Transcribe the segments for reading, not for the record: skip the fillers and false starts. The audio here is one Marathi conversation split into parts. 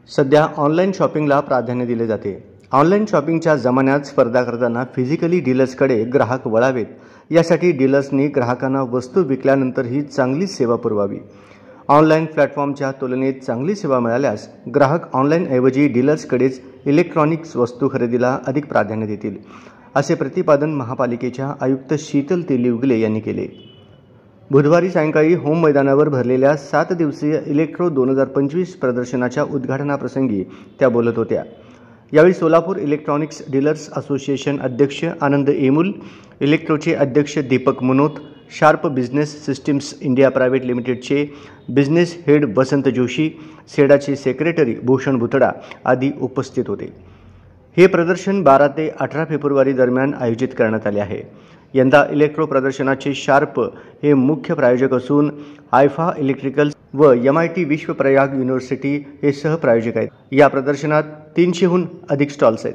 सध्या ऑनलाईन शॉपिंगला प्राधान्य दिले जाते। ऑनलाईन शॉपिंगच्या जमान्यात स्पर्धा करताना फिजिकली डीलर्सकडे ग्राहक वळावेत, यासाठी डीलर्सनी ग्राहकांना वस्तू विकल्यानंतरही चांगली सेवा पुरवावी। ऑनलाईन प्लॅटफॉर्मच्या तुलनेत चांगली सेवा मिळाल्यास ग्राहक ऑनलाईनऐवजी डीलर्सकडेच इलेक्ट्रॉनिक्स वस्तू खरेदीला अधिक प्राधान्य देतील, असे प्रतिपादन महापालिकेच्या आयुक्त शीतल तेलिवगले यांनी केले। बुधवारी सायंकाळी होम मैदानावर भरलेल्या 7 दिवसीय इलेक्ट्रो 2025 प्रदर्शनाच्या उद्घाटनाप्रसंगी त्या बोलत होत्या। यावेळी सोलापूर इलेक्ट्रॉनिक्स डीलर्स असोसिएशन अध्यक्ष आनंद एमुल, इलेक्ट्रोचे अध्यक्ष Deepak Munot, sharp business systems India private लिमिटेडचे बिझनेस हेड वसंत जोशी, सेडाचे सेक्रेटरी भूषण भुतडा आदी उपस्थित होते। हे प्रदर्शन 12 ते 18 फेब्रुवारी दरम्यान आयोजित करण्यात आले आहे। यंदा इलेक्ट्रो प्रदर्शनाचे शार्प हे मुख्य प्रायोजक असून आयफा इलेक्ट्रिकल्स व MIT विश्वप्रयाग युनिव्हर्सिटी हे सहप्रायोजक आहेत। या प्रदर्शनात 300हून अधिक स्टॉल्स आहेत।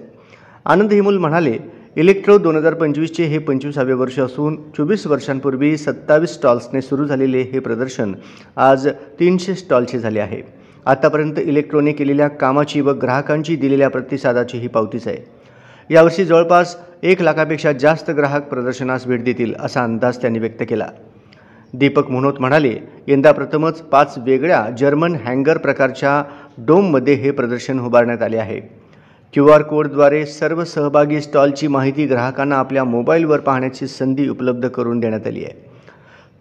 आनंद हेमुल म्हणाले, इलेक्ट्रो 2025चे हे 25वे वर्ष असून 24 वर्षांपूर्वी 27 स्टॉल्सने सुरू झालेले हे प्रदर्शन आज 300 स्टॉलचे झाले आहे। आतापर्यंत इलेक्ट्रोने केलेल्या कामाची व ग्राहकांची दिलेल्या प्रतिसादाची ही पावतीच आहे। यावर्षी जवळपास 1 लाखापेक्षा जास्त ग्राहक प्रदर्शनास भेट देतील असा अंदाज त्यांनी व्यक्त केला। दीपक मुनोत म्हणाले, यंदा प्रथमच 5 वेगळ्या जर्मन हँगर प्रकारच्या डोममध्ये हे प्रदर्शन उभारण्यात आले आहे। QR कोडद्वारे सर्व सहभागी स्टॉलची माहिती ग्राहकांना आपल्या मोबाईलवर पाहण्याची संधी उपलब्ध करून देण्यात आली आहे।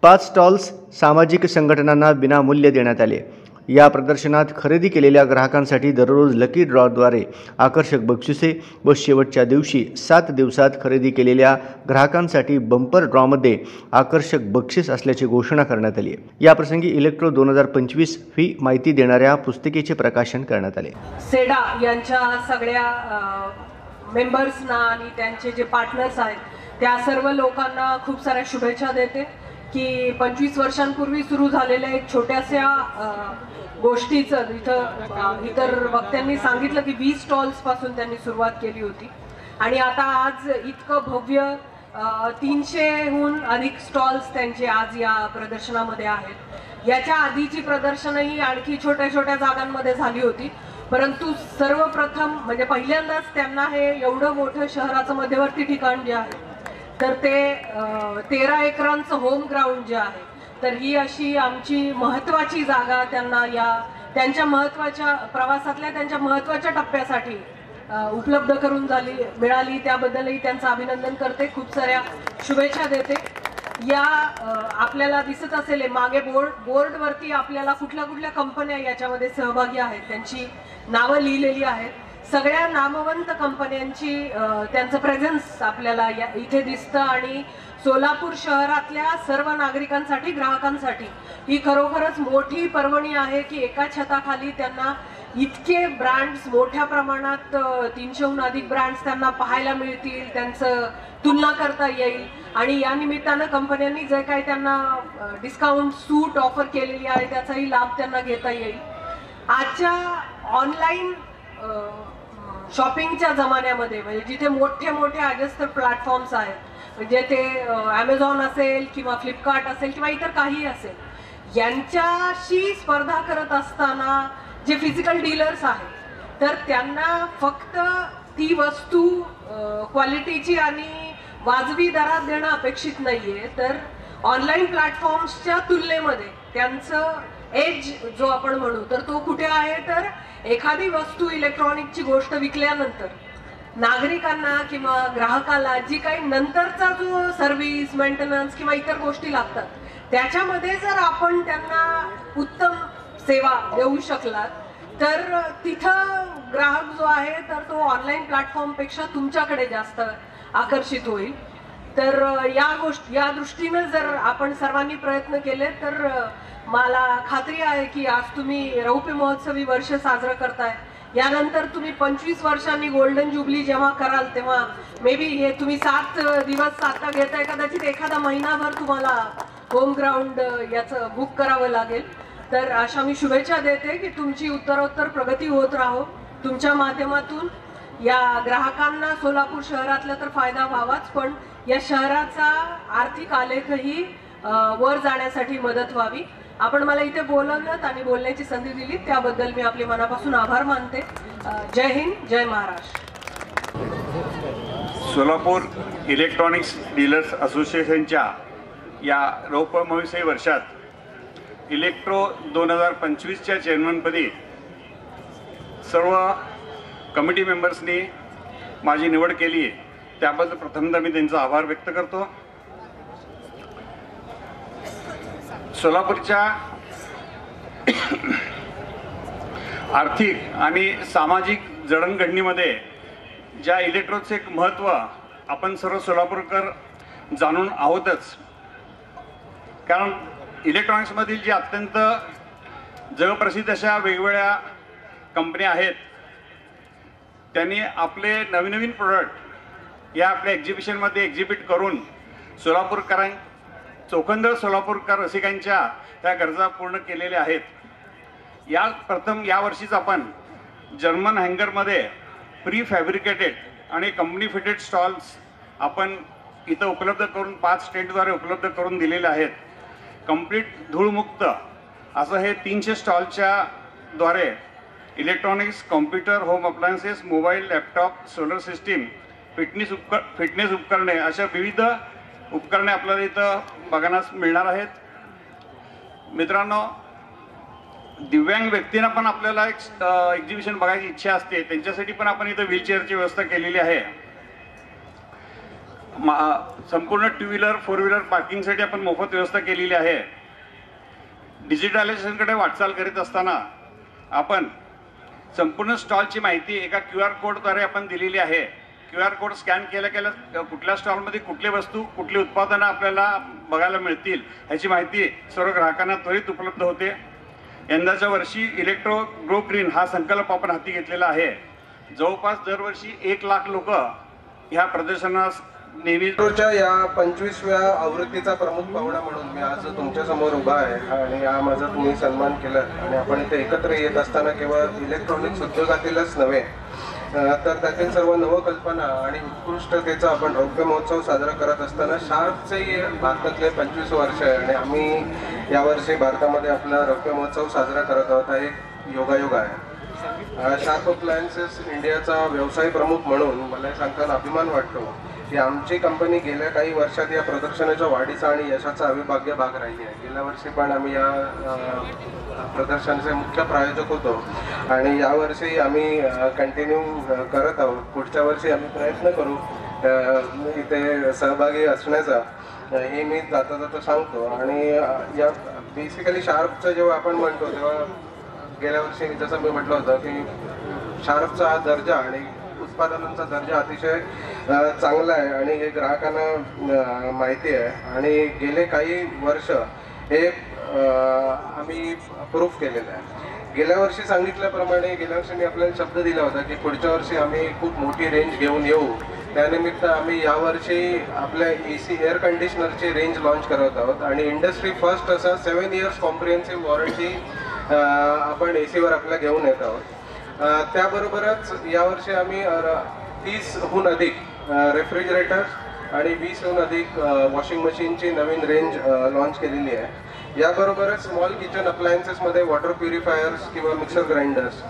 5 स्टॉल्स सामाजिक संघटनांना विनामूल्य देण्यात आले। या प्रदर्शनात खरेदी केलेल्या ग्राहकांसाठी दररोज लकी ड्रॉद्वारे आकर्षक बक्षिसे व शेवटच्या दिवशी 7 दिवसात खरेदी केलेल्या ग्राहकांसाठी बंपर ड्रॉमध्ये आकर्षक बक्षीस असल्याची घोषणा करण्यात आली आहे। याप्रसंगी इलेक्ट्रो 2025 ही माहिती देणाऱ्या पुस्तिकेचे प्रकाशन करण्यात आले। सेडा यांच्या सगळ्या मेंबर्सना आणि त्यांचे जे पार्टनर्स आहेत त्या सर्व लोकांना खूप साऱ्या शुभेच्छा देते की 25 वर्षांपूर्वी सुरू झालेल्या एक छोट्याशा गोष्टीचं इतर वक्त्यांनी सांगितलं की 20 स्टॉल्स पासून त्यांनी सुरुवात केली होती आणि आता आज इतकं भव्य 300हून अधिक स्टॉल्स त्यांचे आज या प्रदर्शनामध्ये आहेत। याच्या आधीची प्रदर्शनही आणखी छोट्या छोट्या जागांमध्ये झाली होती, परंतु सर्वप्रथम म्हणजे पहिल्यांदाच त्यांना हे एवढं मोठं शहराचं मध्यवर्ती ठिकाण जे आहे तर ते 13 एकरांचं होम ग्राउंड जे आहे तर ही अशी आमची महत्त्वाची जागा त्यांना या त्यांच्या महत्त्वाच्या प्रवासातल्या त्यांच्या महत्त्वाच्या टप्प्यासाठी उपलब्ध करून मिळाली। त्याबद्दलही त्यांचं अभिनंदन करते, खूप साऱ्या शुभेच्छा देते। या आपल्याला दिसत असेल मागे बोर्डवरती आपल्याला कुठल्या कंपन्या याच्यामध्ये सहभागी आहेत त्यांची नावं लिहिलेली आहेत। सगळ्या नामवंत कंपन्यांची त्यांचं प्रेझेन्स आपल्याला इथे दिसतं आणि सोलापूर शहरातल्या सर्व नागरिकांसाठी ग्राहकांसाठी ही खरोखरच मोठी पर्वणी आहे की एका छताखाली त्यांना इतके ब्रँड्स मोठ्या प्रमाणात 300हून अधिक ब्रँड्स त्यांना पाहायला मिळतील, त्यांचं तुलना करता येईल आणि या निमित्तानं कंपन्यांनी जे काही त्यांना डिस्काउंट सूट ऑफर केलेली आहे त्याचाही लाभ त्यांना घेता येईल। आजच्या ऑनलाईन शॉपिंगच्या जमान्यामध्ये म्हणजे जिथे मोठे अजस्त्र प्लॅटफॉर्म्स आहेत, म्हणजे ते Amazon असेल किंवा फ्लिपकार्ट असेल किंवा इतर काही असेल, यांच्याशी स्पर्धा करत असताना जे फिजिकल डीलर्स आहेत तर त्यांना फक्त ती वस्तू क्वालिटीची आणि वाजवी दरात देणं अपेक्षित नाहीये, तर ऑनलाईन प्लॅटफॉर्म्सच्या तुलनेमध्ये त्यांचं एज जो आपण म्हणू तर तो कुठे आहे, तर एखादी वस्तू इलेक्ट्रॉनिकची गोष्ट विकल्यानंतर नागरिकांना किंवा ग्राहकाला जी काही नंतरचा जो सर्व्हिस मेंटेनन्स किंवा इतर गोष्टी लागतात त्याच्यामध्ये जर आपण त्यांना उत्तम सेवा देऊ शकलात तर तिथं ग्राहक जो आहे तर तो ऑनलाईन प्लॅटफॉर्मपेक्षा तुमच्याकडे जास्त आकर्षित होईल। तर या दृष्टीने जर आपण सर्वांनी प्रयत्न केले तर मला खात्री आहे की आज तुम्ही रौप्य महोत्सवी वर्ष साजरं करताय, यानंतर तुम्ही 25 वर्षांनी गोल्डन जुबली जेव्हा कराल तेव्हा मे बी हे तुम्ही 7 दिवस आता घेताय, कदाचित एखादा महिनाभर तुम्हाला होम ग्राउंड याचं बुक करावं लागेल। तर अशा मी शुभेच्छा देते की तुमची उत्तरोत्तर प्रगती होत राहो, तुमच्या माध्यमातून या ग्राहकांना सोलापूर शहरातला तर फायदा व्हावाच, पण या शहराचा आर्थिक आलेखही वर जाण्यासाठी मदत व्हावी. आपण मला इथे बोलवलं आणि बोलण्याची संधी दिली त्याबद्दल मी आपले मनापासून आभार मानते. जय हिंद, जय महाराष्ट्र. सोलापूर इलेक्ट्रॉनिक्स डीलर्स असोसिएशनच्या या रौप्य महोत्सवी वर्षात इलेक्ट्रो 2025च्या चेअरमनपदी सर्व कमिटी मेंबर्सनी माझी निवड केली आहे. त्याबद्दल प्रथमतः मी त्यांचा आभार व्यक्त करतो. सोलापूरच्या आर्थिक आणि सामाजिक जडणघडणीमध्ये ज्या इलेक्ट्रोचं एक महत्त्व आपण सर्व सोलापूरकर जाणून आहोतच. कारण इलेक्ट्रॉनिक्समधील जी अत्यंत जगप्रसिद्ध अशा वेगवेगळ्या कंपन्या आहेत त्यांनी आपले नवीन नवीन प्रोडक्ट या आपल्या एक्झिबिशनमध्ये एक्झिबिट करून चोखंदळ सोलापूरकर रसिकांच्या त्या गरजा पूर्ण केलेल्या आहेत. यावर्षीच आपण जर्मन हँगरमध्ये प्री फॅब्रिकेटेड आणि कंपनी फिटेड स्टॉल्स आपण इथं उपलब्ध करून 5 टेंटद्वारे उपलब्ध करून दिलेले आहेत. कंप्लीट धूळमुक्त असं हे 300 स्टॉलच्या द्वारे electronics, computer, home appliances, mobile, laptop, solar system, fitness उपकरणे अशा विविध उपकरणे आपल्याला इथं बघण्यास मिळणार आहेत. मित्रांनो, दिव्यांग व्यक्तींना पण आपल्याला एक एक्झिबिशन बघायची इच्छा असते. त्यांच्यासाठी पण आपण इथं व्हीलचेअरची व्यवस्था केलेली आहे. संपूर्ण 2 व्हीलर 4 व्हीलर पार्किंगसाठी आपण मोफत व्यवस्था केलेली आहे. डिजिटलायझेशनकडे वाटचाल करीत असताना आपण संपूर्ण स्टॉलची माहिती एका QR कोडद्वारे आपण दिलेली आहे. QR कोड स्कॅन केल्या कुठल्या स्टॉलमध्ये कुठली वस्तू, कुठली उत्पादनं आपल्याला बघायला मिळतील ह्याची माहिती सर्व ग्राहकांना त्वरित उपलब्ध होते. यंदाच्या वर्षी इलेक्ट्रो ग्रो ग्रीन हा संकल्प आपण हाती घेतलेला आहे. जवळपास दरवर्षी 1 लाख लोक ह्या प्रदर्शनास इलेक्ट्रोच्या या 25व्या आवृत्तीचा प्रमुख पाहुणा म्हणून मी आज तुमच्या समोर उभा आहे आणि हा माझा तुम्ही सन्मान केला. आणि आपण इथे एकत्र येत असताना केवळ इलेक्ट्रॉनिक्स उद्योगातीलच नव्हे तर त्यातील सर्व नवकल्पना आणि उत्कृष्टतेचा आपण रौप्य महोत्सव साजरा करत असताना शार्पचे भारतातले 25 वर्ष आहे आणि आम्ही यावर्षी भारतामध्ये आपला रौप्य महोत्सव साजरा करत आहोत. हा एक योगायोग आहे. शार्प अप्लायन्सेस इंडियाचा व्यवसाय प्रमुख म्हणून मला सांगताना अभिमान वाटतो की आमची कंपनी गेल्या काही वर्षात या प्रदर्शनाच्या वाढीचा आणि यशाचा अविभाज्य भाग राहिली आहे. गेल्या वर्षी पण आम्ही या प्रदर्शनाचे मुख्य प्रायोजक होतो आणि यावर्षी आम्ही कंटिन्यू करत आहोत. पुढच्या वर्षी आम्ही प्रयत्न करू इथे सहभागी असण्याचा, हे मी जाता जाता सांगतो. आणि या बेसिकली शार्पचं जेव्हा आपण म्हणतो तेव्हा गेल्या वर्षी जसं मी म्हटलं होतं की शार्पचा हा दर्जा आणि उत्पादनांचा दर्जा अतिशय चांगला आहे आणि हे ग्राहकांना माहिती आहे. आणि गेले काही वर्ष हे आम्ही प्रूफ केलेलं आहे. गेल्या वर्षी सांगितल्याप्रमाणे गेल्या वर्षी मी आपल्याला शब्द दिला होता की पुढच्या वर्षी आम्ही खूप मोठी रेंज घेऊन येऊ. त्यानिमित्त आम्ही यावर्षी आपल्या AC एअर कंडिशनरची रेंज लॉन्च करत आहोत आणि इंडस्ट्री फर्स्ट असं 7 इयर्स कॉम्प्रिहेन्सिव्ह वॉरंटी आपण ACवर आपल्या घेऊन येत आहोत. त्याबरोबरच यावर्षी आम्ही 30हून अधिक रेफ्रिजरेटर्स आणि 20हून अधिक वॉशिंग मशीनची नवीन रेंज लॉन्च केलेली आहे. याबरोबरच स्मॉल किचन अप्लायन्सेसमध्ये वॉटर प्युरिफायर्स किंवा मिक्सर ग्राइंडर्स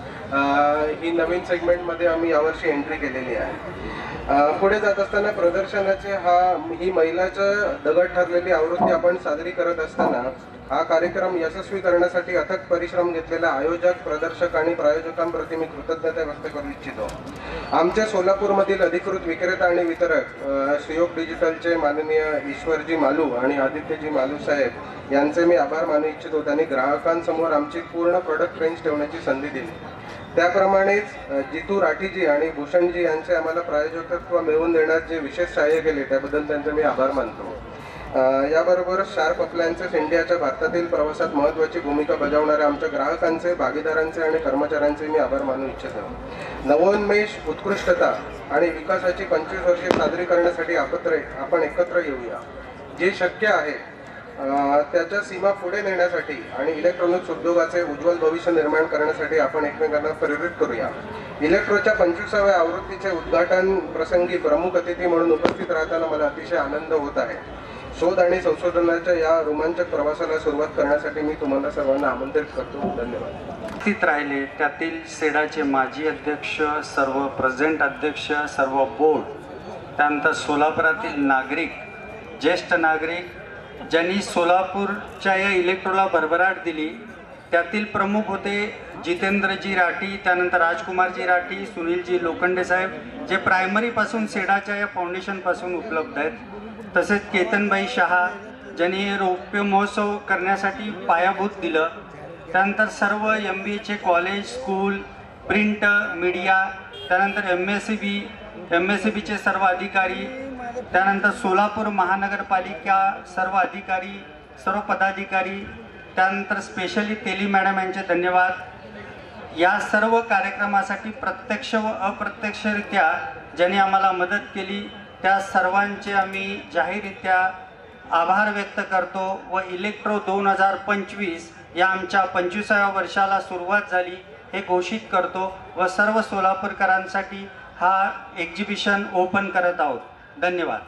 ही नवीन सेगमेंटमध्ये आम्ही यावर्षी एंट्री केलेली आहे. पुढे जात असताना प्रदर्शनाचे ही मैलाचं दगड ठरलेली आवृत्ती आपण साजरी करत असताना हा कार्यक्रम यशस्वी करण्यासाठी अथक परिश्रम घेतलेल्या आयोजक, प्रदर्शक आणि प्रायोजकांप्रती मी कृतज्ञता व्यक्त करू इच्छितो. आमच्या सोलापूरमधील अधिकृत विक्रेता आणि वितरक श्रीयोग डिजिटलचे माननीय ईश्वरजी मालू आणि आदित्यजी मालू साहेब यांचे मी आभार मानू इच्छितो. त्यांनी ग्राहकांसमोर आमची पूर्ण प्रोडक्ट रेंज ठेवण्याची संधी दिली. त्याप्रमाणेच जितू राठीजी आणि भूषणजी यांचे आम्हाला प्रायोजकत्व मिळवून देण्यात जे विशेष सहाय्य केले त्याबद्दल त्यांचे मी आभार मानतो. याबरोबरच शार्प अप्लायन्सेस इंडियाच्या भारतातील प्रवासात महत्त्वाची भूमिका बजावणाऱ्या आमच्या ग्राहकांचे, भागीदारांचे आणि कर्मचाऱ्यांचे मी आभार मानू इच्छितो. नवोन्मेष, उत्कृष्टता आणि विकासाची 25 वर्षे साजरी करण्यासाठी आपण एकत्र येऊया. जे शक्य आहे त्याच्या सीमा पुढे नेण्यासाठी आणि इलेक्ट्रॉनिक्स उद्योगाचे उज्ज्वल भविष्य निर्माण करण्यासाठी आपण एकमेकांना प्रेरित करूया. इलेक्ट्रोच्या 25व्या आवृत्तीचे उद्घाटन प्रसंगी प्रमुख अतिथी म्हणून उपस्थित राहताना मला अतिशय आनंद होत आहे. शोध आणि संशोधनाच्या या रोमांचक प्रवासाला सुरुवात करण्यासाठी मी तुम्हाला सर्वांना आमंत्रित करतो. धन्यवाद. उपस्थित राहिले त्यातील सेडाचे माजी अध्यक्ष, सर्व प्रेझेंट अध्यक्ष, सर्व बोर्ड, त्यानंतर सोलापुरातील नागरिक, ज्येष्ठ नागरिक ज्यांनी सोलापूरच्या या इलेक्ट्रोला भरभराट दिली, त्यातील प्रमुख होते जितेंद्रजी राठी, त्यानंतर राजकुमारजी राठी, सुनीलजी लोखंडे साहेब, जे प्रायमरीपासून सेडाच्या या फाउंडेशनपासून उपलब्ध आहेत. तसेच केतनबाई शहा ज्यांनी रौप्य महोत्सव करण्यासाठी पायाभूत दिलं. त्यानंतर सर्व MBAचे कॉलेज, स्कूल, प्रिंट, मीडिया, त्यानंतर MSCBचे सर्व अधिकारी, त्यानंतर सोलापूर महानगरपालिका सर्व अधिकारी, सर्व पदाधिकारी, त्यानंतर स्पेशली तेली मॅडम यांचे धन्यवाद. या सर्व कार्यक्रमासाठी प्रत्यक्ष व अप्रत्यक्षरित्या ज्यांनी आम्हाला मदत केली त्या सर्वांचे आम्ही जाहीररित्या आभार व्यक्त करतो व इलेक्ट्रो 2025 या आमच्या 25व्या वर्षाला सुरुवात झाली हे घोषित करतो व सर्व सोलापूरकरांसाठी हा एक्झिबिशन ओपन करत आहोत. धन्यवाद.